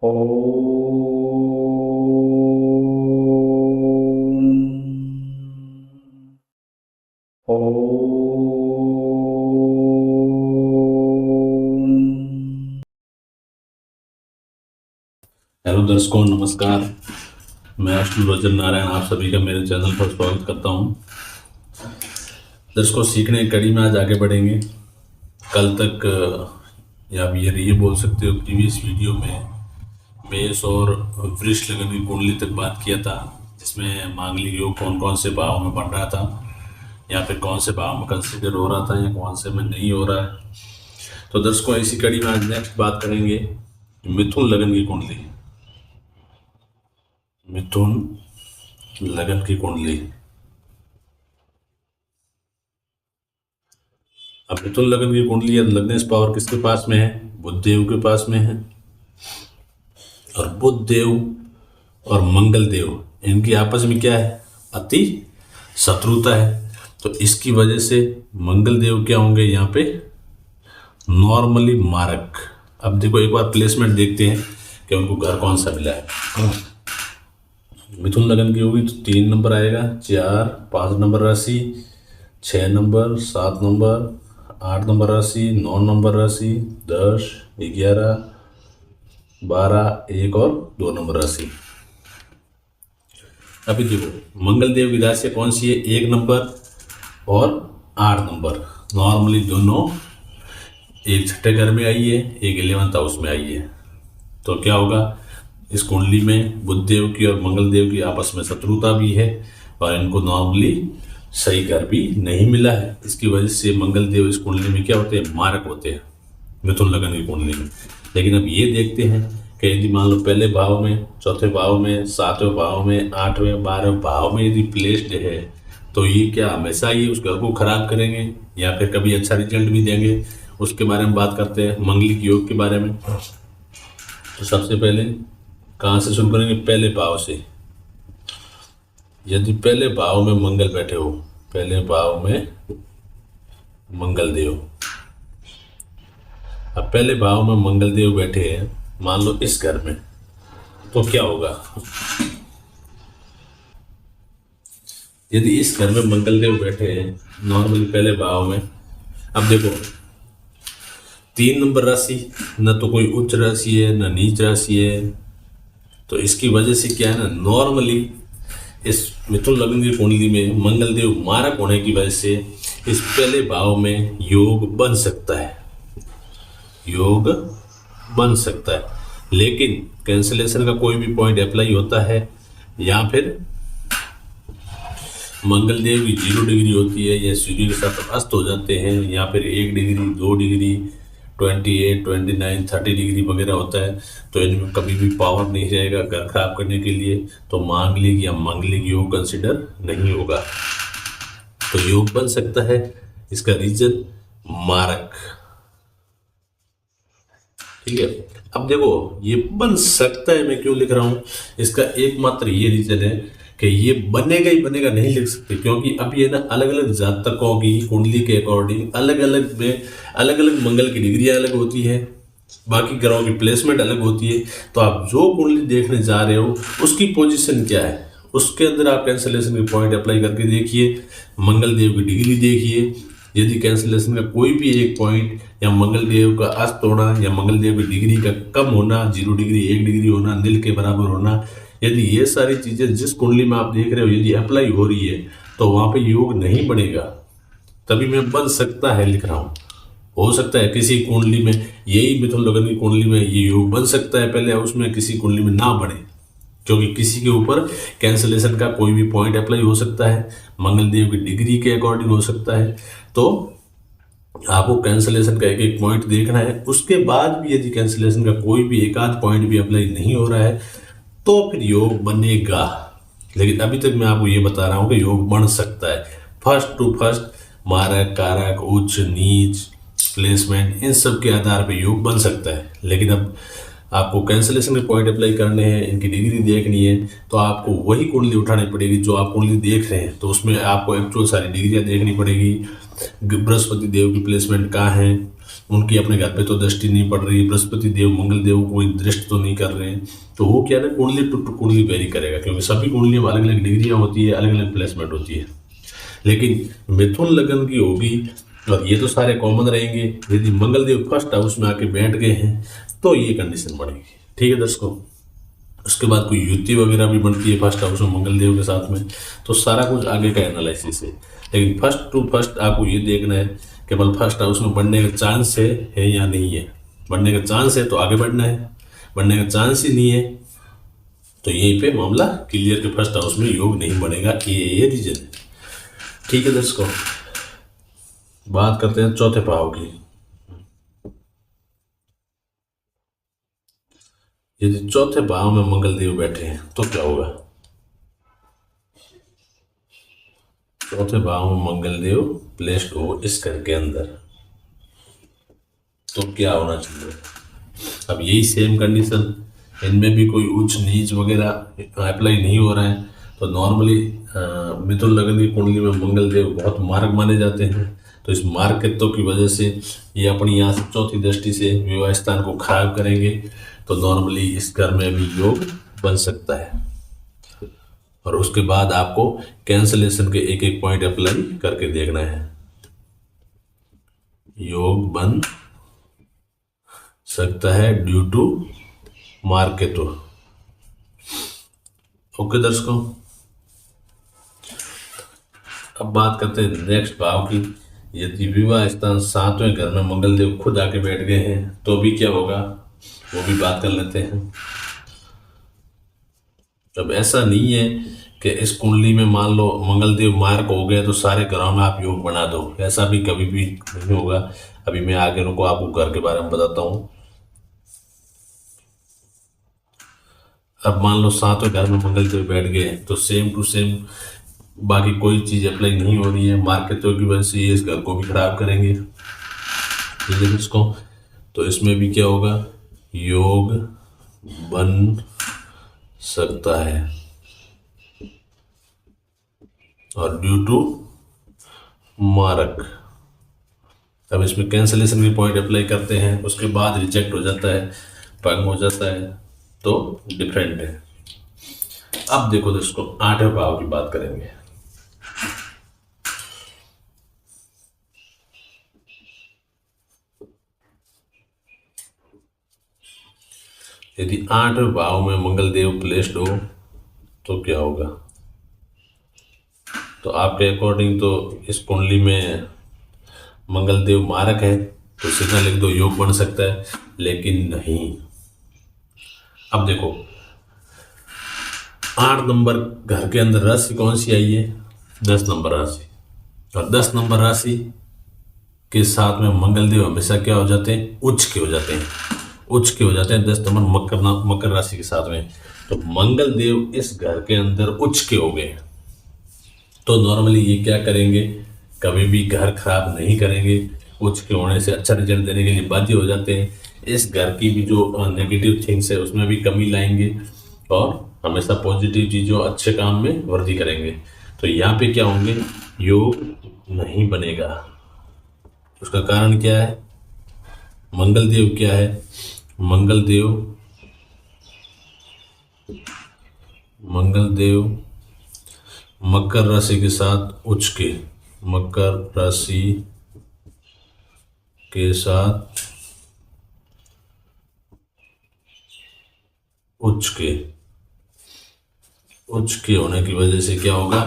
Om Om. Hello दर्शकों, नमस्कार। मैं एस्ट्रोलॉजर नारायण आप सभी का मेरे चैनल पर स्वागत करता हूं। दर्शकों, सीखने की कड़ी में आज आगे बढ़ेंगे। कल तक या आप ये बोल सकते हो, प्रीवियस वीडियो में मेष और वृष लगन की कुंडली तक बात किया था, जिसमें मांगलिक योग कौन कौन से भाव में बन रहा था, या फिर कौन से भाव में कंसिडर हो रहा था, या कौन से में नहीं हो रहा है। तो दर्शकों, इसी कड़ी में आज नेक्स्ट बात करेंगे मिथुन लगन की कुंडली। मिथुन लगन की कुंडली। अब मिथुन लगन की कुंडली या लग्नेश पावर किसके पास में है? बुध देव के पास में है। और बुध देव और मंगल देव, इनकी आपस में क्या है? अति शत्रुता है। तो इसकी वजह से मंगल देव क्या होंगे यहाँ पे? नॉर्मली मारक। अब देखो, एक बार प्लेसमेंट देखते हैं कि उनको घर कौन सा मिला है। मिथुन लगन की होगी तो 3 नंबर आएगा, 4, 5 नंबर राशि, 6 नंबर, 7 नंबर, 8 नंबर राशि, 9 नंबर राशि, 10, 11, 12, 1 और 2 नंबर राशि। अभी देखो, मंगल देव की राशि कौन सी है? 1 नंबर और 8 नंबर। नॉर्मली दोनों एक छठे घर में आई है, एक 11th हाउस में आई है। तो क्या होगा? इस कुंडली में बुध देव की और मंगल देव की आपस में शत्रुता भी है, और इनको नॉर्मली सही घर भी नहीं मिला है। इसकी वजह से मंगल देव इस कुंडली में क्या होते हैं? मारक होते हैं, मिथुन लगन की कुंडली में। लेकिन अब ये देखते हैं कि यदि मान लो पहले भाव में, चौथे भाव में, 7वें भाव में, 8वें, 12वें भाव में यदि प्लेस्ड है, तो ये क्या हमेशा ही उस घर को खराब करेंगे या फिर कभी अच्छा रिजल्ट भी देंगे? उसके बारे में बात करते हैं, मंगलिक योग के बारे में। तो सबसे पहले कहाँ से शुरू करेंगे? पहले भाव से। यदि पहले भाव में मंगल बैठे हो, पहले भाव में मंगल देव, अब पहले भाव में मंगल देव बैठे हैं मान लो इस घर में, तो क्या होगा? यदि इस घर में मंगल देव बैठे हैं नॉर्मली पहले भाव में, अब देखो 3 नंबर राशि, न तो कोई उच्च राशि है न नीच राशि है। तो इसकी वजह से क्या है ना, नॉर्मली इस मिथुन लगन की कुंडली में मंगल देव मारक होने की वजह से इस पहले भाव में योग बन सकता है, योग बन सकता है। लेकिन कैंसलेशन का कोई भी पॉइंट अप्लाई होता है, या फिर मंगल देव की 0 डिग्री होती है, या सूर्य के साथ अस्त हो जाते हैं, या फिर 1 डिग्री, 2 डिग्री, 28, 29, 30 डिग्री वगैरह होता है। तो इनमें कभी भी पावर नहीं रहेगा घर खराब करने के लिए, तो मांगलिक या मंगलिक योग कंसिडर नहीं होगा। तो योग बन सकता है, इसका रीजन मारक। ठीक है। अब देखो, ये बन सकता है मैं क्यों लिख रहा हूं, इसका एकमात्र ये रीजन है कि ये बनेगा ही बनेगा नहीं लिख सकते, क्योंकि अब ये ना अलग अलग जातकों की कुंडली के अकॉर्डिंग अलग अलग में अलग अलग मंगल की डिग्रियां अलग होती है, बाकी ग्रहों की प्लेसमेंट अलग होती है। तो आप जो कुंडली देखने जा रहे हो उसकी पोजीशन क्या है, उसके अंदर आप कैंसलेशन के पॉइंट अप्लाई करके देखिए, मंगल देव की डिग्री देखिए। यदि कैंसलेशन का कोई भी एक पॉइंट, या मंगल देव का अस्त होना, या मंगल देव की डिग्री का कम होना, 0 डिग्री, 1 डिग्री होना, नील के बराबर होना, यदि ये सारी चीजें जिस कुंडली में आप देख रहे हो यदि अप्लाई हो रही है, तो वहां पे योग नहीं बनेगा। तभी मैं बन सकता है लिख रहा हूं। हो सकता है किसी कुंडली में, यही मिथुन लगन की कुंडली में ये योग बन सकता है पहले, उसमें किसी कुंडली में ना बने, क्योंकि किसी के ऊपर कैंसलेशन का कोई भी पॉइंट अप्लाई हो सकता है, मंगल देव की डिग्री के अकॉर्डिंग हो सकता है। तो आपको कैंसलेशन का एक एक पॉइंट देखना है। उसके बाद भी यदि कैंसलेशन का कोई भी एक आध पॉइंट भी अप्लाई नहीं हो रहा है, तो फिर योग बनेगा। लेकिन अभी तक मैं आपको ये बता रहा हूं कि योग बन सकता है। फर्स्ट टू फर्स्ट, मारक, कारक, उच्च, नीच, प्लेसमेंट, इन सब के आधार पर योग बन सकता है। लेकिन अब आपको कैंसलेशन के पॉइंट अप्लाई करने हैं, इनकी डिग्री देखनी है, तो आपको वही कुंडली उठानी पड़ेगी जो आप कुंडली देख रहे हैं। तो उसमें आपको एक्चुअल सारी डिग्रियां देखनी पड़ेगी, बृहस्पति देव की प्लेसमेंट कहाँ है, उनकी अपने घर पे तो दृष्टि नहीं पड़ रही, बृहस्पति देव मंगल देव कोई दृष्टि तो नहीं कर रहे हैं, तो वो क्या है ना, कुंडली टू कुंडली वेरी करेगा, क्योंकि सभी कुंडलियों में अलग अलग डिग्रियाँ होती है, अलग अलग प्लेसमेंट होती है। लेकिन मिथुन लगन की होगी और ये तो सारे कॉमन रहेंगे। यदि मंगल देव फर्स्ट हाउस में आके बैठ गए हैं तो ये कंडीशन बनेगी। ठीक है दर्शकों, उसके बाद कोई युति वगैरह भी बनती है फर्स्ट हाउस में मंगल देव के साथ में, तो सारा कुछ आगे का एनालिसिस है। लेकिन फर्स्ट टू फर्स्ट आपको ये देखना है केवल फर्स्ट हाउस में बढ़ने का चांस है या नहीं है। बढ़ने का चांस है तो आगे बढ़ना है, बढ़ने का चांस ही नहीं है तो यहीं पे मामला क्लियर के फर्स्ट हाउस में योग नहीं बनेगा, ये रीजन है। ठीक है दर्शकों, बात करते हैं चौथे भाव की। यदि चौथे भाव में मंगल देव बैठे हैं तो क्या होगा? चौथे भाव में मंगल देव प्लेस्ड हो इस घर के अंदर तो क्या होना चाहिए? अब यही सेम कंडीशन, इनमें भी कोई उच्च नीच वगैरह अप्लाई नहीं हो रहा है। तो नॉर्मली मिथुन लगन की कुंडली में मंगल देव बहुत मार्ग माने जाते हैं, तो इस मार्गत्व की वजह से ये अपनी यहाँ से चौथी दृष्टि से विवाह स्थान को खराब करेंगे, तो नॉर्मली इस घर में भी योग बन सकता है। और उसके बाद आपको कैंसलेशन के एक एक पॉइंट अप्लाई करके देखना है। योग बन सकता है ड्यू टू मार्केटो। ओके दर्शकों, अब बात करते हैं नेक्स्ट भाव की। यदि विवाह स्थान 7वें घर में मंगल देव खुद आके बैठ गए हैं तो भी क्या होगा, वो भी बात कर लेते हैं। अब ऐसा नहीं है कि इस कुंडली में मान लो मंगल देव मार्क हो गए तो सारे घरों में आप योग बना दो, ऐसा भी कभी भी नहीं होगा। अभी मैं आगे रुको आपको घर के बारे में बताता हूँ। अब मान लो 7वें घर में मंगल देव बैठ गए तो सेम टू सेम बाकी कोई चीज अप्लाई नहीं हो रही है, मार्केटों की वजह से ये इस घर को भी खराब करेंगे। ठीक है इसको, तो इसमें भी क्या होगा, योग बन सकता है और ड्यू टू मारक। अब इसमें कैंसलेशन के पॉइंट अप्लाई करते हैं, उसके बाद रिजेक्ट हो जाता है, भंग हो जाता है, तो डिफरेंट है। अब देखो दोस्तों 8वें भाव की बात करेंगे। यदि 8वें भाव में मंगल देव प्लेस्ड हो तो क्या होगा? तो आपके अकॉर्डिंग तो इस कुंडली में मंगल देव मारक है तो सीधा लिख दो योग बन सकता है, लेकिन नहीं। अब देखो 8 नंबर घर के अंदर राशि कौन सी आई है? 10 नंबर राशि, और 10 नंबर राशि के साथ में मंगल देव हमेशा क्या हो जाते हैं, उच्च के हो जाते हैं, उच्च के हो जाते हैं 10 नंबर मकर राशि के साथ में। तो मंगल देव इस घर के अंदर उच्च के हो गए तो नॉर्मली ये क्या करेंगे, कभी भी घर खराब नहीं करेंगे, उच्च के होने से अच्छा रिजल्ट देने के लिए बाध्य हो जाते हैं। इस घर की भी जो नेगेटिव थिंग्स है उसमें भी कमी लाएंगे और हमेशा पॉजिटिव चीज़ों अच्छे काम में वृद्धि करेंगे। तो यहाँ पे क्या होंगे, योग नहीं बनेगा। उसका कारण क्या है, मंगल देव क्या है, मंगल देव मकर राशि के साथ उच्च के, मकर राशि के साथ उच्च के होने की वजह से क्या होगा,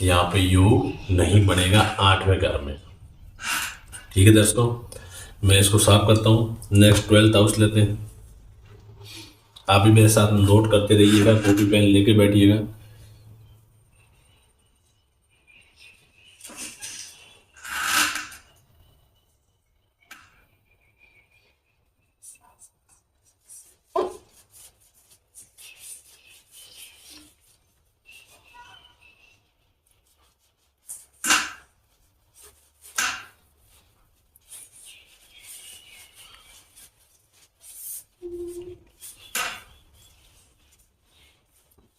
यहाँ पे योग नहीं बनेगा 8वें घर में। ठीक है दोस्तों, मैं इसको साफ करता हूँ। नेक्स्ट 12th हाउस लेते हैं। आप भी मेरे साथ नोट करते रहिएगा, कॉपी पेन लेके बैठिएगा।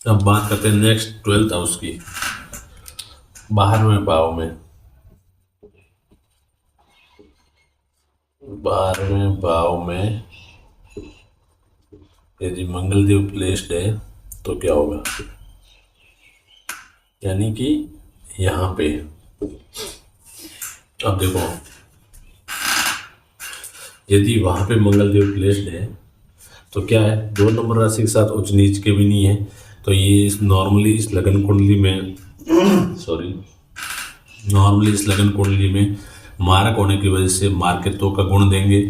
अब बात करते हैं नेक्स्ट 12th हाउस की। 12वें भाव में 12वें भाव में यदि मंगल देव प्लेस्ड है तो क्या होगा, यानी कि यहाँ पे अब देखो यदि वहां पे मंगल देव प्लेस्ड है तो क्या है, 2 नंबर राशि के साथ उच्च नीच के भी नहीं है, तो ये इस नॉर्मली इस लगन कुंडली में सॉरी नॉर्मली इस लगन कुंडली में मारक होने की वजह से मार्केटों का गुण देंगे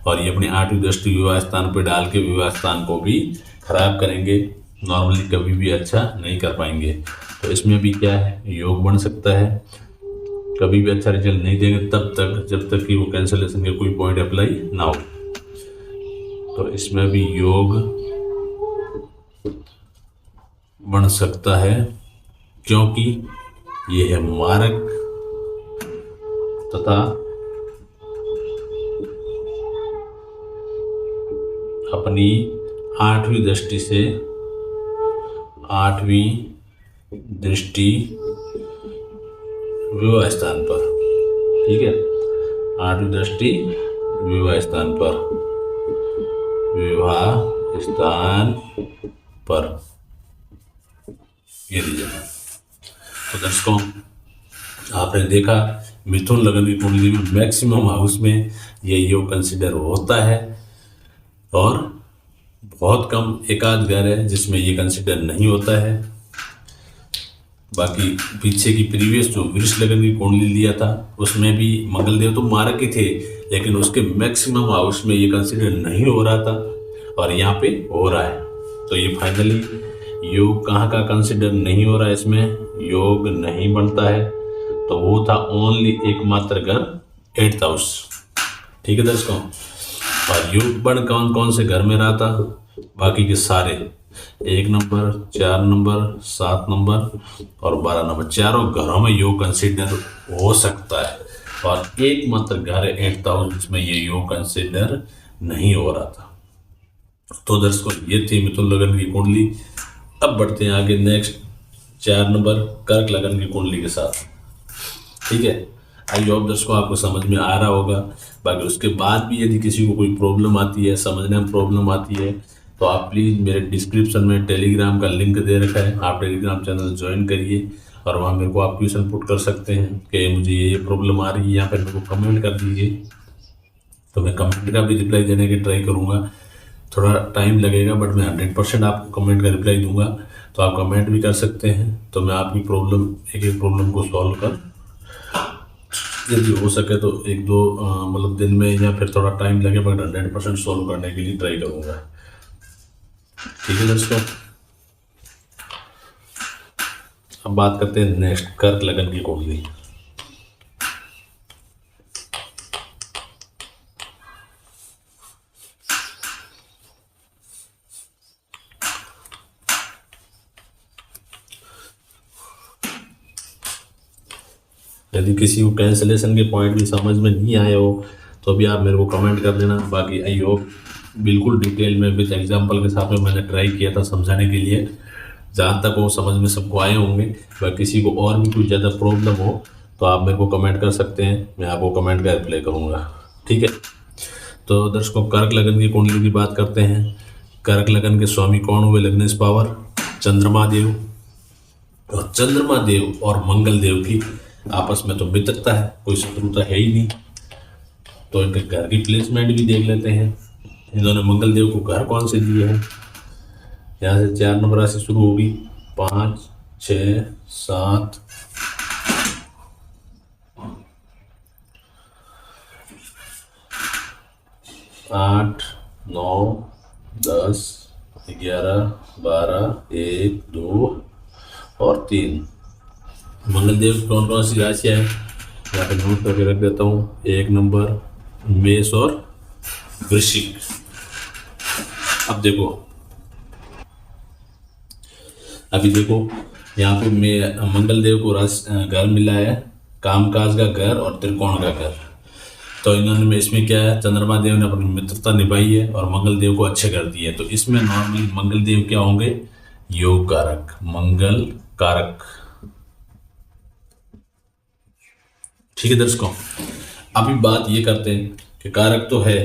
और ये अपनी 8वीं दृष्टि विवाह स्थान पर डाल के विवाह स्थान को भी खराब करेंगे, नॉर्मली कभी भी अच्छा नहीं कर पाएंगे। तो इसमें भी क्या है, योग बन सकता है, कभी भी अच्छा रिजल्ट नहीं देंगे तब तक जब तक कि वो कैंसलेशन के कोई पॉइंट अप्लाई ना हो। तो इसमें भी योग बन सकता है क्योंकि ये है मारक तथा अपनी 8वीं दृष्टि से 8वीं दृष्टि विवाह स्थान पर, ठीक है, 8वीं दृष्टि विवाह स्थान पर, विवाह स्थान पर ये रीजन है। तो दर्शकों आपने देखा मिथुन लगन की कुंडली में मैक्सिमम हाउस में ये योग कंसिडर होता है और बहुत कम एकाध घर है जिसमें ये कंसिडर नहीं होता है। बाकी पीछे की प्रीवियस जो वृष लगन की कुंडली लिया था उसमें भी मंगल देव तो मारक ही थे, लेकिन उसके मैक्सिमम हाउस में ये कंसिडर नहीं हो रहा था और यहाँ पे हो रहा है। तो ये फाइनली योग कहाँ का कंसिडर नहीं हो रहा है, इसमें योग नहीं बनता है। तो वो था ओनली एकमात्र घर 8th हाउस, ठीक है दर्शकों। और योग बन कौन कौन से घर में रहा था, बाकी के सारे 1 नंबर 4 नंबर 7 नंबर और 12 नंबर चारों घरों में योग कंसिडर हो सकता है और एकमात्र घर है 8th हाउस जिसमें ये योग कंसिडर नहीं हो रहा था। तो दर्शकों ये थी मिथुन लगन की कुंडली। अब बढ़ते हैं आगे नेक्स्ट 4 नंबर कर्क लगन की कुंडली के साथ, ठीक है। आई होप दर्शकों आपको समझ में आ रहा होगा। बाकी उसके बाद भी यदि किसी को कोई प्रॉब्लम आती है, समझने में प्रॉब्लम आती है, तो आप प्लीज़ मेरे डिस्क्रिप्शन में टेलीग्राम का लिंक दे रखा है, आप टेलीग्राम चैनल ज्वाइन करिए और वहाँ मेरे को आप क्वेश्चन पुट कर सकते हैं कि मुझे ये प्रॉब्लम आ रही है, यहाँ पर मेरे को कमेंट कर दीजिए। तो मैं कमेंट का भी रिप्लाई देने की ट्राई करूँगा, थोड़ा टाइम लगेगा बट मैं 100% आपको कमेंट का रिप्लाई दूंगा। तो आप कमेंट भी कर सकते हैं, तो मैं आपकी प्रॉब्लम एक एक प्रॉब्लम को सॉल्व कर, यदि हो सके तो 1-2 मतलब दिन में या फिर थोड़ा टाइम लगे बट 100% सॉल्व करने के लिए ट्राई करूँगा, ठीक है दोस्तों। अब बात करते हैं नेक्स्ट कर्क लगन की कुंडली। यदि किसी को कैंसलेशन के पॉइंट भी समझ में नहीं आए हो तो भी आप मेरे को कमेंट कर देना। बाकी आई होप बिल्कुल डिटेल में विद एग्जांपल के साथ में मैंने ट्राई किया था समझाने के लिए, जहाँ तक वो समझ में सबको आए होंगे। अगर किसी को और भी कुछ ज़्यादा प्रॉब्लम हो तो आप मेरे को कमेंट कर सकते हैं, मैं आपको कमेंट का रिप्लाई करूँगा, ठीक है। तो दर्शकों कर्क लगन की कुंडली की बात करते हैं। कर्क लगन के स्वामी कौन हुए, लग्नेश पावर चंद्रमा देव। और चंद्रमा देव और मंगल देव की आपस में तो मित्रता है, कोई शत्रुता है ही नहीं। तो इनके घर की प्लेसमेंट भी देख लेते हैं। इन्होंने मंगल देव को घर कौन से दिए हैं, यहाँ से 4 नंबर राशि शुरू होगी, 5 6 7 8 9 10 11 12 1 2 और 3। मंगल देव कौन कौन सी राशियाँ हैं यहाँ पे नोट करके रख देता हूँ। 1 नंबर मेष और वृश्चिक। अब देखो यहाँ पे मैं मंगल देव को घर मिला है, कामकाज का घर और त्रिकोण का घर। तो इन्होंने में इसमें क्या है, चंद्रमा देव ने अपनी मित्रता निभाई है और मंगल देव को अच्छे कर दिए। तो इसमें नॉर्मली मंगल देव क्या होंगे, योग कारक, मंगल कारक, ठीक है दर्शकों। अभी बात ये करते हैं कि कारक तो है,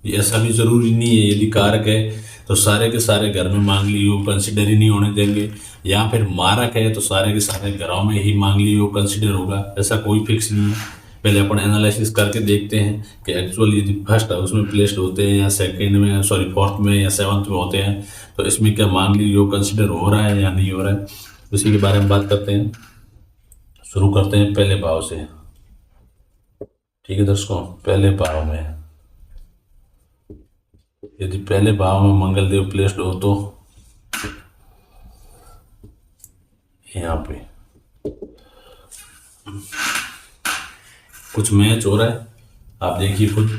ये ऐसा भी जरूरी नहीं है। यदि कारक है तो सारे के सारे घर में मांगलिक योग कंसिडर ही नहीं होने देंगे, या फिर मारक है तो सारे के सारे घरों में ही मांगलिक योग कंसिडर होगा, ऐसा कोई फिक्स नहीं है। पहले अपन एनालिसिस करके देखते हैं कि एक्चुअली यदि फर्स्ट हाउस में प्लेस्ड होते हैं या सेकंड में, सॉरी फोर्थ में या सेवंथ में होते हैं, तो इसमें क्या मांगलिक योग कंसिडर हो रहा है या नहीं हो रहा है, उसी के बारे में बात करते हैं। शुरू करते हैं पहले भाव से। ठीक है दर्शकों, पहले भाव में यदि पहले भाव में मंगल देव प्लेस्ड हो तो यहाँ पे कुछ मैच हो रहा है, आप देखिए खुद।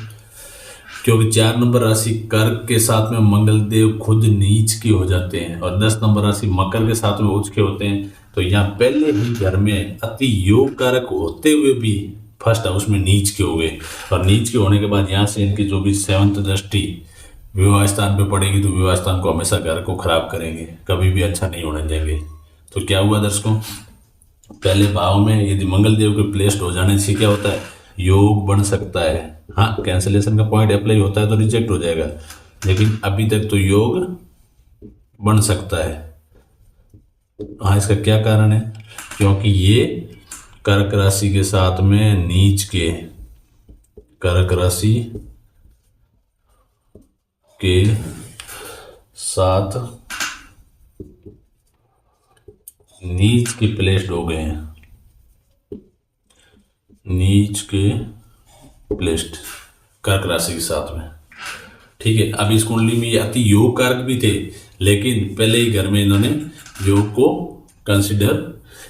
क्योंकि 4 नंबर राशि कर्क के साथ में मंगल देव खुद नीच के हो जाते हैं और 10 नंबर राशि मकर के साथ में उच्च के होते हैं, तो यहाँ पहले ही घर में अति योग कारक होते हुए भी फर्स्ट हाउस में नीच के हो गए, और नीच के होने के बाद यहाँ से इनकी जो भी 7th दृष्टि विवाह स्थान पे पड़ेगी, तो विवाह स्थान को हमेशा घर को खराब करेंगे, कभी भी अच्छा नहीं होने देंगे। तो क्या हुआ दर्शकों, पहले भाव में यदि मंगल देव के प्लेस्ड हो जाने से क्या होता है, योग बन सकता है। हाँ, कैंसिलेशन का पॉइंट अप्लाई होता है तो रिजेक्ट हो जाएगा, लेकिन अभी तक तो योग बन सकता है। हाँ, इसका क्या कारण है, क्योंकि ये कर्क राशि के साथ में नीच के, कर्क राशि के साथ नीच के प्लेस्ड हो गए हैं, नीच के प्लेस्ड कर्क राशि के साथ में। ठीक है, अब इस कुंडली में ये अति योग कारक भी थे, लेकिन पहले ही घर में इन्होंने योग को कंसिडर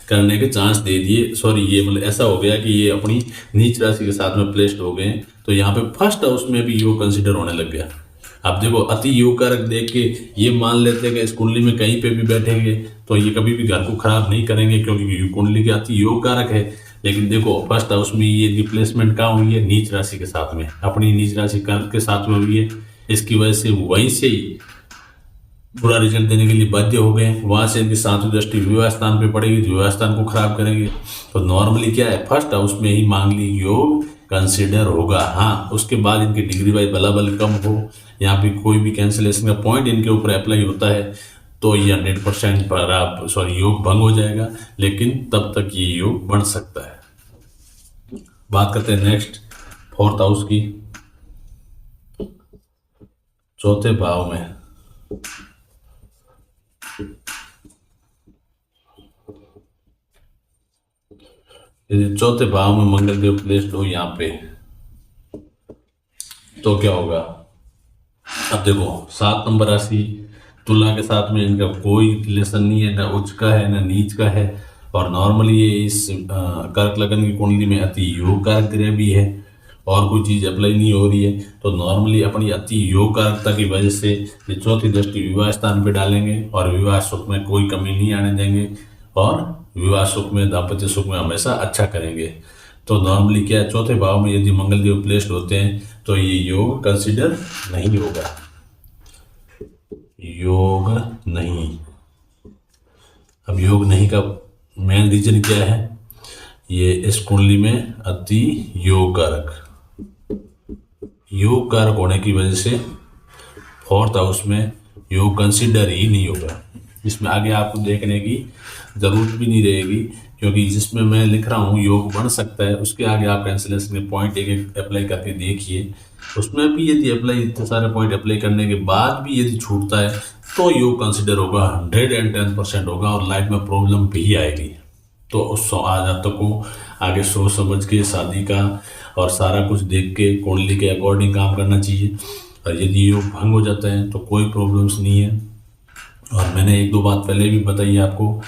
करने के चांस दे दिए। सॉरी, ये मतलब ऐसा हो गया कि ये अपनी नीच राशि के साथ में प्लेस्ड हो गए, तो यहाँ पे फर्स्ट हाउस में भी योग कंसिडर होने लग गया। अब देखो, अति योग कारक देख के ये मान लेते हैं कि इस कुंडली में कहीं पे भी बैठेंगे तो ये कभी भी घर को खराब नहीं करेंगे, क्योंकि कुंडली के अति योग कारक है। लेकिन देखो, फर्स्ट हाउस में ये रिप्लेसमेंट कहाँ हुई है, नीच राशि के साथ में, अपनी नीच राशि कर्क के साथ में हुई है। इसकी वजह से वहीं से ही बुरा रिजल्ट देने के लिए बाध्य हो गए। वहां से इनकी 7वीं दृष्टि विवाह स्थान पे पड़ेगी, विवाह स्थान को खराब करेंगे। तो नॉर्मली क्या है, फर्स्ट हाउस में ही मांगलिक योग कंसिडर होगा। हाँ, उसके बाद इनकी डिग्री वाइज बला बल कम हो, यहाँ पे कोई भी कैंसिलेशन का पॉइंट इनके ऊपर अप्लाई होता है, तो ये 100% पर आप योग भंग हो जाएगा, लेकिन तब तक ये योग बन सकता है। बात करते हैं नेक्स्ट 4th हाउस की। चौथे भाव में यदि चौथे भाव में मंगल देव प्लेस्ड हो यहाँ पे, तो क्या होगा। अब देखो, 7 नंबर राशि तुला के साथ में इनका कोई रिलेशन नहीं है, ना उच्च का है ना नीच का है, और नॉर्मली ये इस कर्क लगन की कुंडली में अति योग कारक ग्रह भी है, और कोई चीज़ अप्लाई नहीं हो रही है। तो नॉर्मली अपनी अति योग कारकता की वजह से ये चौथी दृष्टि विवाह स्थान पे डालेंगे, और विवाह सुख में कोई कमी नहीं आने देंगे, और विवाह सुख में, दाम्पत्य सुख में हमेशा अच्छा करेंगे। तो नॉर्मली क्या है, चौथे भाव में यदि मंगल देव प्लेस्ड होते हैं तो ये योग कंसिडर नहीं होगा, योग नहीं। अब योग नहीं का मेन रीजन क्या है, ये इस कुंडली में अति योग कारक होने की वजह से 4th हाउस में योग कंसिडर ही नहीं होगा। इसमें आगे आपको देखने की जरूरत भी नहीं रहेगी, क्योंकि जिसमें मैं लिख रहा हूँ योग बन सकता है, उसके आगे आप कैंसिलेशन के पॉइंट एक एक अप्लाई करके देखिए। उसमें भी यदि अप्लाई, इतने सारे पॉइंट अप्लाई करने के बाद भी यदि छूटता है तो योग कंसिडर होगा, 110% होगा, और लाइफ में प्रॉब्लम भी आएगी। तो उस जातक को आगे सोच समझ के शादी का और सारा कुछ देख के कुंडली के अकॉर्डिंग काम करना चाहिए। और यदि योग भंग हो जाता है तो कोई प्रॉब्लम्स नहीं है। और मैंने 1-2 बात पहले भी बताई आपको,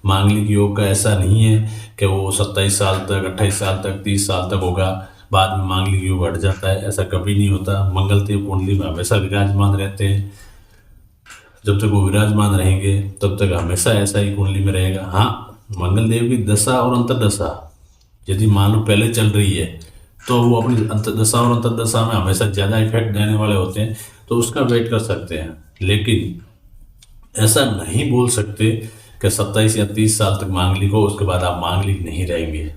मांगलिक योग का ऐसा नहीं है कि वो 27 साल तक, 28 साल तक, 30 साल तक होगा, बाद में मांगलिक योग हट जाता है, ऐसा कभी नहीं होता। मंगल देव कुंडली में हमेशा विराजमान रहते हैं, जब तक वो विराजमान रहेंगे तब तक हमेशा ऐसा ही कुंडली में रहेगा। हाँ, मंगल देव की दशा और अंतरदशा यदि मान लो पहले चल रही है तो वो अपनी अंतरदशा और अंतरदशा में हमेशा ज़्यादा इफेक्ट देने वाले होते हैं, तो उसका वेट कर सकते हैं। लेकिन ऐसा नहीं बोल सकते कि 27 या 30 साल तक मांगलिक हो, उसके बाद आप मांगलिक नहीं रहेंगे,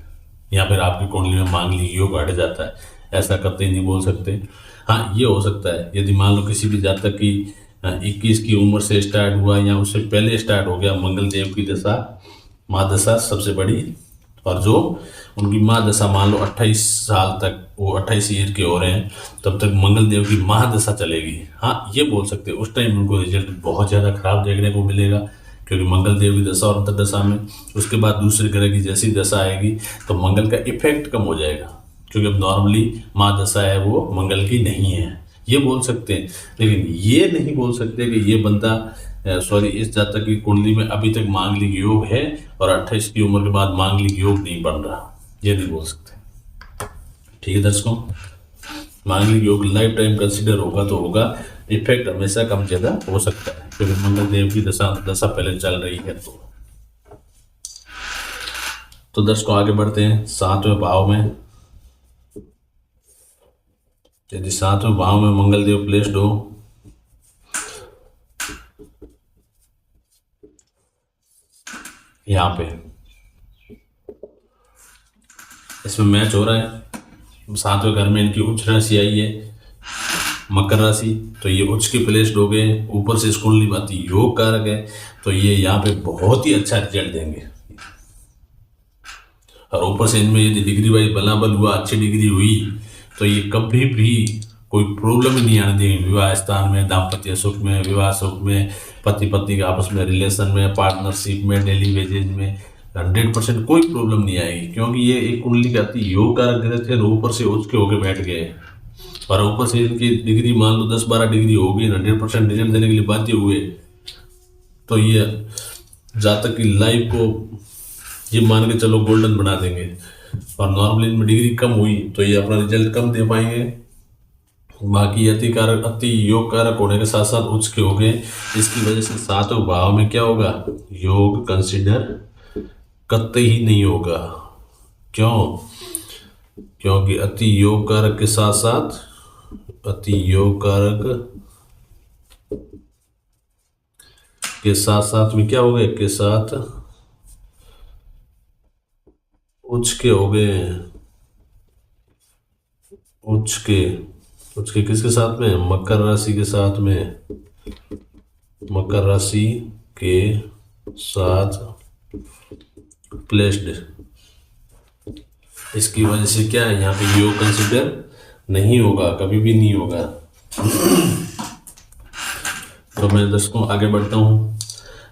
या फिर आपकी कुंडली में मांगलिक योग हट जाता है, ऐसा करते ही नहीं बोल सकते। हाँ, ये हो सकता है यदि मान लो किसी भी जातक की 21 की उम्र से स्टार्ट हुआ या उससे पहले स्टार्ट हो गया मंगल देव की दशा, महादशा सबसे बड़ी, और जो उनकी महादशा मान लो 28 साल तक, वो 28 ईयर के हो रहे हैं, तब तक मंगल देव की महादशा चलेगी। हाँ, ये बोल सकते हैं उस टाइम उनको रिजल्ट बहुत ज़्यादा खराब देखने को मिलेगा, क्योंकि मंगल देव की दशा और अंतर्दशा में उसके बाद दूसरे ग्रह की जैसी दशा आएगी तो मंगल का इफेक्ट कम हो जाएगा, क्योंकि अब नॉर्मली महादशा है वो मंगल की नहीं है, ये बोल सकते हैं। लेकिन ये नहीं बोल सकते कि ये बंदा सॉरी इस जातक की कुंडली में अभी तक मांगलिक योग है और 28 की उम्र के बाद मांगलिक योग नहीं बन रहा, ये नहीं बोल सकते। ठीक है दर्शकों, मांगलिक योग लाइफ टाइम कंसिडर होगा तो होगा, इफेक्ट हमेशा कम ज्यादा हो सकता है, क्योंकि मंगल देव की दशा दशा पहले चल रही है। तो दर्शकों आगे बढ़ते हैं 7वें भाव में। यदि 7वें भाव में मंगल देव प्लेस्ड हो, यहाँ पे इसमें मैच हो रहा है, 7वें घर में इनकी उच्च राशि आई है मकर राशि, तो ये उच्च के प्लेस्ड हो गए, ऊपर से कुंडली बाती योग कारक है, तो ये यहाँ पे बहुत ही अच्छा रिजल्ट देंगे। और ऊपर से इनमें यदि डिग्री वाइज बलाबल हुआ, अच्छी डिग्री हुई, तो ये कभी भी कोई प्रॉब्लम ही नहीं आने देंगे विवाह स्थान में, दाम्पत्य सुख में, विवाह सुख में, पति पत्नी के आपस में रिलेशन में, पार्टनरशिप में, डेली वेजेज में 100% कोई प्रॉब्लम नहीं आएगी, क्योंकि ये एक कुंडली का अति योग कारक ग्रह थे, ऊपर से उच्च के होके बैठ गए, और ऊपर से इनकी डिग्री मान लो 10-12 डिग्री होगी, 100% रिजल्ट देने के लिए बाध्य हुए, तो ये जातक की लाइफ को ये मान के चलो गोल्डन बना देंगे। और नॉर्मली इनमें डिग्री कम हुई तो ये अपना रिजल्ट कम दे पाएंगे। बाकी अति कारक, अति योग कारक होने के साथ साथ उच्च के हो गए, इसकी वजह से 7वें भाव में क्या होगा, योग कंसिडर कतई ही नहीं होगा। क्यों? क्योंकि अति योग कारक के साथ साथ, अति योग कारक के साथ साथ में क्या हो गए, के साथ उच्च के हो गए, उच्च के किसके साथ में, मकर राशि के साथ में, मकर राशि के साथ प्लेस्ड, इसकी वजह से क्या है, यहाँ पे योग कंसिडर नहीं होगा, कभी भी नहीं होगा। तो मैं दर्शकों आगे बढ़ता हूँ,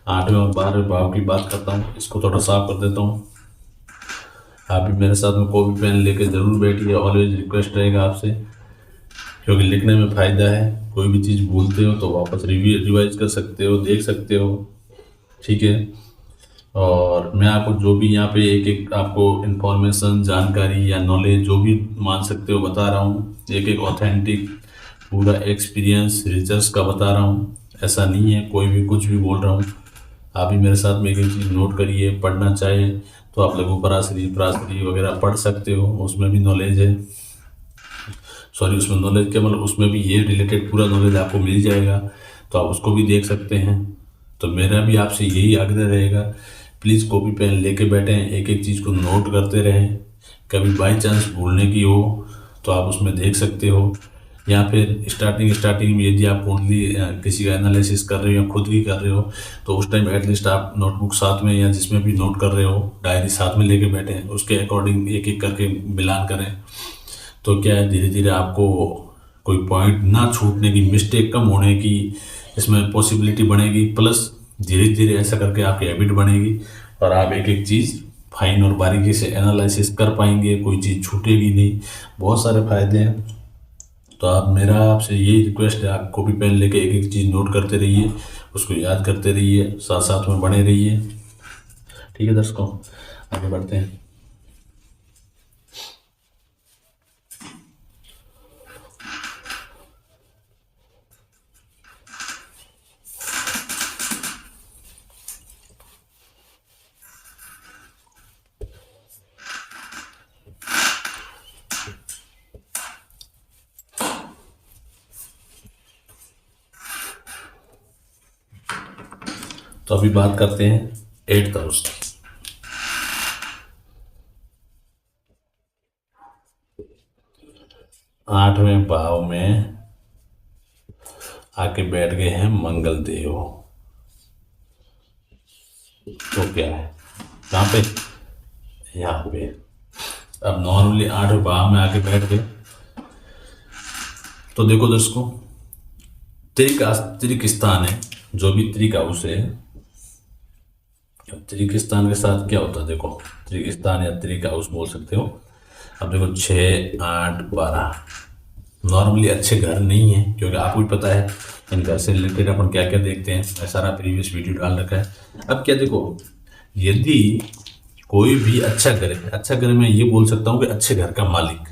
8वें और 12वें भाव की बात करता हूँ, इसको थोड़ा साफ कर देता हूँ। आप भी मेरे साथ में कॉपी पेन लेके जरूर बैठिए, ऑलवेज रिक्वेस्ट रहेगा आपसे, क्योंकि लिखने में फ़ायदा है, कोई भी चीज़ भूलते हो तो वापस रिवाइज कर सकते हो, देख सकते हो, ठीक है। और मैं आपको जो भी यहाँ पे एक एक आपको इन्फॉर्मेशन, जानकारी या नॉलेज जो भी मान सकते हो बता रहा हूँ, एक एक ऑथेंटिक पूरा एक्सपीरियंस रिसर्च का बता रहा हूँ, ऐसा नहीं है कोई भी कुछ भी बोल रहा हूँ। आप भी मेरे साथ में एक एक चीज़ नोट करिए, पढ़ना चाहे तो आप लघु पराशरी, प्राशरी वगैरह पढ़ सकते हो, उसमें भी नॉलेज है, सॉरी उसमें नॉलेज क्या मतलब उसमें भी ये रिलेटेड पूरा नॉलेज आपको मिल जाएगा, तो आप उसको भी देख सकते हैं। तो मेरा भी आपसे यही आग्रह रहेगा, प्लीज़ कॉपी पेन लेके बैठें, एक एक चीज़ को नोट करते रहें, कभी बाई चांस भूलने की हो तो आप उसमें देख सकते हो, या फिर स्टार्टिंग में यदि आप ओनली किसी का एनालिसिस कर रहे हो या खुद भी कर रहे हो तो उस टाइम एटलीस्ट आप नोटबुक साथ में या जिसमें भी नोट कर रहे हो डायरी साथ में लेके बैठें, उसके अकॉर्डिंग एक एक करके मिलान करें, तो क्या है धीरे धीरे आपको कोई पॉइंट ना छूटने की, मिस्टेक कम होने की इसमें पॉसिबिलिटी बढ़ेगी, प्लस धीरे धीरे ऐसा करके आपकी हैबिट बनेगी और आप एक एक चीज़ फाइन और बारीकी से एनालिसिस कर पाएंगे, कोई चीज़ छूटेगी नहीं, बहुत सारे फायदे हैं। तो आप मेरा आपसे यही रिक्वेस्ट है, आप कॉपी पेन लेके एक एक चीज़ नोट करते रहिए, उसको याद करते रहिए, साथ साथ में बने रहिए। ठीक है दर्शकों, आगे बढ़ते हैं। तो अभी बात करते हैं 8th हाउस की। 8वें भाव में आके बैठ गए हैं मंगल देव। तो क्या है कहाँ पे, यहाँ पे। अब नॉर्मली 8वें भाव में आके बैठ गए तो देखो दर्शकों, त्रिक स्थान है, जो भी त्रिक हाउस है। अब त्रिक स्थान के साथ क्या होता है, देखो त्रिक स्थान या त्रिक हाउस बोल सकते हो। अब देखो 6, 8, 12 नॉर्मली अच्छे घर नहीं है, क्योंकि आपको भी पता है इन घर से रिलेटेड अपन क्या क्या देखते हैं, मैं सारा प्रीवियस वीडियो डाल रखा है। अब क्या देखो, यदि कोई भी अच्छा घर है, अच्छा घर में ये बोल सकता हूँ कि अच्छे घर का मालिक,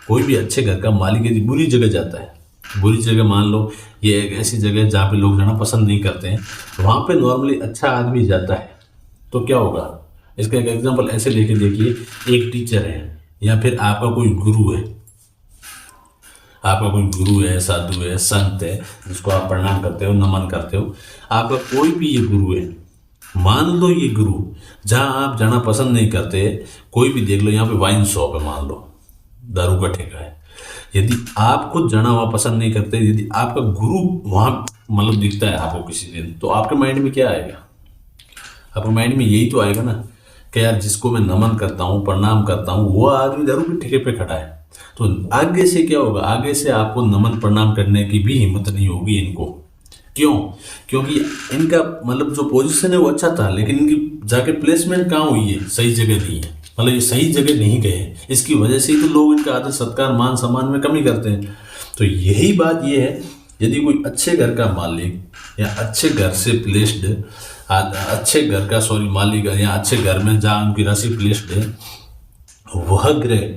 कोई भी अच्छे घर का मालिक यदि बुरी जगह जाता है, बुरी जगह मान लो ये एक ऐसी जगह है जहाँ पे लोग जाना पसंद नहीं करते हैं, वहाँ पे नॉर्मली अच्छा आदमी जाता है तो क्या होगा। इसका एक एग्जांपल ऐसे लेके देखिए, एक टीचर है या फिर आपका कोई गुरु है, आपका कोई गुरु है, साधु है, संत है, जिसको आप प्रणाम करते हो, नमन करते हो, आपका कोई भी ये गुरु है। मान लो ये गुरु जहाँ आप जाना पसंद नहीं करते, कोई भी देख लो, यहाँ पे वाइन शॉप है, मान लो दारू का ठेका है, यदि आप खुद जाना वहाँ पसंद नहीं करते, यदि आपका गुरु वहाँ मतलब दिखता है आपको किसी दिन, तो आपके माइंड में क्या आएगा, आपके माइंड में यही तो आएगा ना कि यार जिसको मैं नमन करता हूँ, प्रणाम करता हूँ, वो आदमी दारू के ठेके पे खड़ा है। तो आगे से क्या होगा, आगे से आपको नमन प्रणाम करने की भी हिम्मत नहीं होगी इनको। क्यों? क्योंकि इनका मतलब जो पोजीशन है वो अच्छा था, लेकिन इनकी जाके प्लेसमेंट कहाँ हुई है, सही जगह नहीं है, मतलब ये सही जगह नहीं गए। इसकी वजह से ही तो लोग इनका आदर सत्कार मान सम्मान में कमी करते हैं। तो यही बात ये है, यदि कोई अच्छे घर का मालिक या अच्छे घर से प्लेस्ड, अच्छे घर का मालिक या अच्छे घर में जहाँ उनकी राशि प्लेस्ड है, वह ग्रह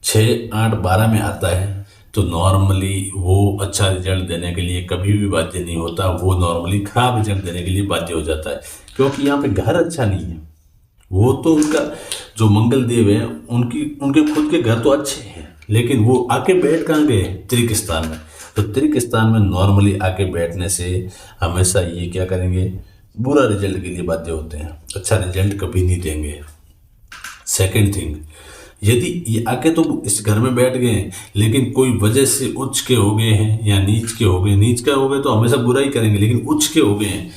6, 8, 12 में आता है, तो नॉर्मली वो अच्छा रिजल्ट देने के लिए कभी भी बाध्य नहीं होता, वो नॉर्मली खराब रिजल्ट देने के लिए बाध्य हो जाता है, क्योंकि यहाँ पे घर अच्छा नहीं है। वो तो उनका जो मंगल देव है, उनके खुद के घर तो अच्छे हैं, लेकिन वो आके बैठ कहाँ गए, त्रिक स्थान में। तो त्रिक स्थान में नॉर्मली आके बैठने से हमेशा ये क्या करेंगे, बुरा रिजल्ट के लिए बाध्य होते हैं, अच्छा रिजल्ट कभी नहीं देंगे। सेकेंड थिंग, यदि ये आके तो इस घर में बैठ गए हैं, लेकिन कोई वजह से उच्च के हो गए हैं या नीच के हो गए, नीच के हो गए तो हमेशा बुरा ही करेंगे, लेकिन उच्च के हो गए हैं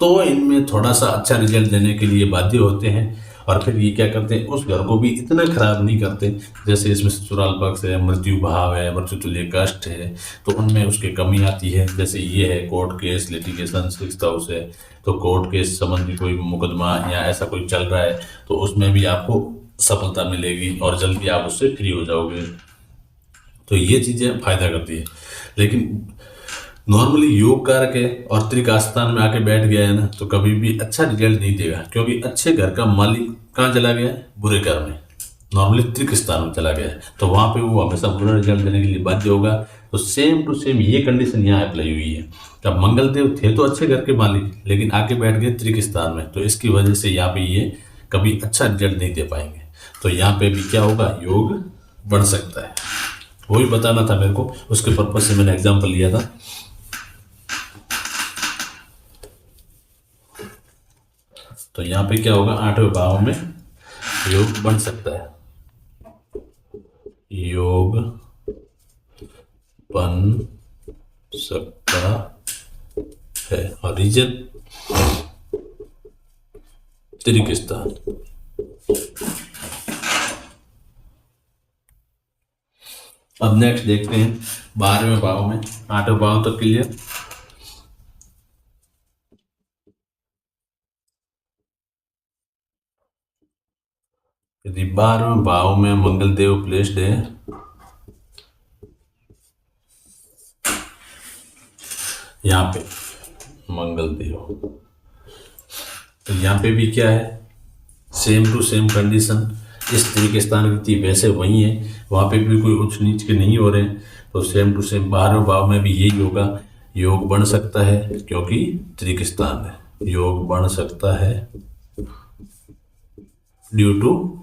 तो इनमें थोड़ा सा अच्छा रिजल्ट देने के लिए बाध्य होते हैं। और फिर ये क्या करते हैं, उस घर को भी इतना खराब नहीं करते, जैसे इसमें ससुराल पक्ष है, मृत्यु भाव है, मृत्यु तुल्य कष्ट है, तो उनमें उसकी कमी आती है। जैसे ये है court case, litigation, 6th house है, तो कोर्ट केस संबंधी कोई मुकदमा या ऐसा कोई चल रहा है, तो उसमें भी आपको सफलता मिलेगी और जल्दी आप उससे फ्री हो जाओगे। तो ये चीज़ें फायदा करती है। लेकिन नॉर्मली योग कारक है और त्रिकास्थान में आके बैठ गया है ना, तो कभी भी अच्छा रिजल्ट नहीं देगा, क्योंकि अच्छे घर का मालिक कहाँ चला गया है, बुरे घर में, नॉर्मली त्रिक स्थान में चला गया है, तो वहाँ पे वो हमेशा बुरा रिजल्ट देने के लिए बाध्य होगा। तो सेम टू सेम ये कंडीशन यहाँ अप्लाई हुई है। अब मंगलदेव थे तो अच्छे घर के मालिक, लेकिन आके बैठ गए त्रिक स्थान में, तो इसकी वजह से यहाँ पे ये कभी अच्छा रिजल्ट नहीं दे पाएंगे। तो यहाँ पे भी क्या होगा, योग बढ़ सकता है। वही बताना था मेरे को, उसके पर्पज से मैंने एग्जाम्पल लिया था। तो यहाँ पे क्या होगा, 8वें भाव में योग बन सकता है, योग बन सकता है। और रीजन त्रिक स्थान। अब नेक्स्ट देखते हैं 12वें भाव में, 8वें भाव तक क्लियर। यदि 12वें भाव में मंगल देव प्लेस्ड है, यहाँ पे मंगल देव, तो यहाँ पे भी क्या है, सेम टू सेम कंडीशन, इस तरीके स्थान की थी वैसे वही है, वहाँ पे भी कोई उच्च नीच के नहीं हो रहे हैं, तो सेम टू सेम 12वें भाव में भी यही होगा, योग बन सकता है, क्योंकि त्रिक स्थान है, योग बन सकता है ड्यू टू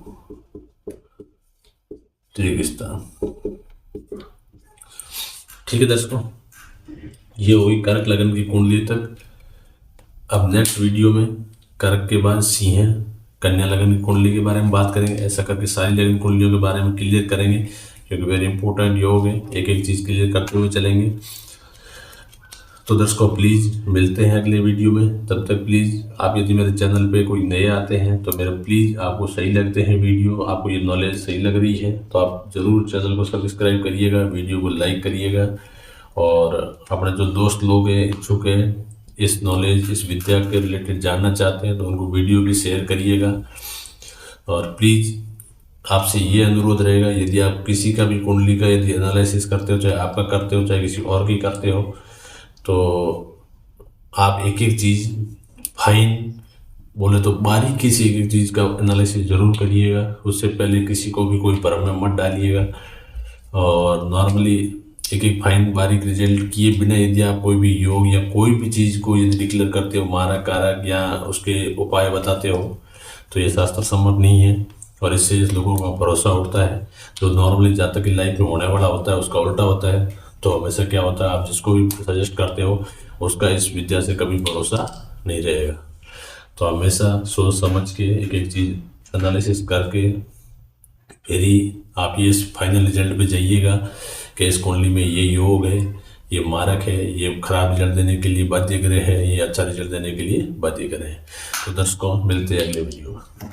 त्रिक स्थान। ठीक है दर्शकों, ये हुई कर्क लगन की कुंडली तक। अब नेक्स्ट वीडियो में कर्क के बाद सिंह कन्या लगन की कुंडली के बारे में बात करेंगे, ऐसा करके सारी लगन कुंडलियों के बारे में क्लियर करेंगे क्योंकि वेरी इंपॉर्टेंट योग है, एक एक चीज़ क्लियर करते हुए चलेंगे। तो दर्शकों प्लीज़ मिलते हैं अगले वीडियो में, तब तक प्लीज़ आप यदि मेरे चैनल पे कोई नए आते हैं तो मेरा प्लीज़ आपको सही लगते हैं वीडियो, आपको ये नॉलेज सही लग रही है तो आप ज़रूर चैनल को सब्सक्राइब करिएगा, वीडियो को लाइक करिएगा, और अपने जो दोस्त लोग हैं, इच्छुक हैं, इस नॉलेज, इस विद्या के रिलेटेड जानना चाहते हैं तो उनको वीडियो भी शेयर करिएगा। और प्लीज़ आपसे ये अनुरोध रहेगा, यदि आप किसी का भी कुंडली का यदि एनालिसिस करते हो, चाहे आपका करते हो चाहे किसी और की करते हो, तो आप एक एक चीज़ फाइन बोले तो बारीकी से एक एक चीज़ का एनालिसिस ज़रूर करिएगा। उससे पहले किसी को भी कोई भ्रम में मत डालिएगा, और नॉर्मली एक एक फाइन बारीक रिजल्ट किए बिना यदि आप कोई भी योग या कोई भी चीज़ को यदि डिक्लेयर करते हो, मारक कारक या उसके उपाय बताते हो, तो ये शास्त्र सम्मत नहीं है, और इससे लोगों का भरोसा उठता है। जो नॉर्मली जातक की लाइफ में होने वाला होता है उसका उल्टा होता है। तो हमेशा क्या होता है, आप जिसको भी सजेस्ट करते हो उसका इस विद्या से कभी भरोसा नहीं रहेगा। तो हमेशा सोच समझ के एक एक चीज़ एनालिसिस करके फिर ही आप ये फाइनल रिजल्ट पे जाइएगा कि इस कुंडली में ये योग है, ये मारक है, ये खराब रिजल्ट देने के लिए बाध्य ग्रह है, ये अच्छा रिजल्ट देने के लिए बाध्य ग्रह है। तो दर्शकों मिलते हैं अगले वीडियो में।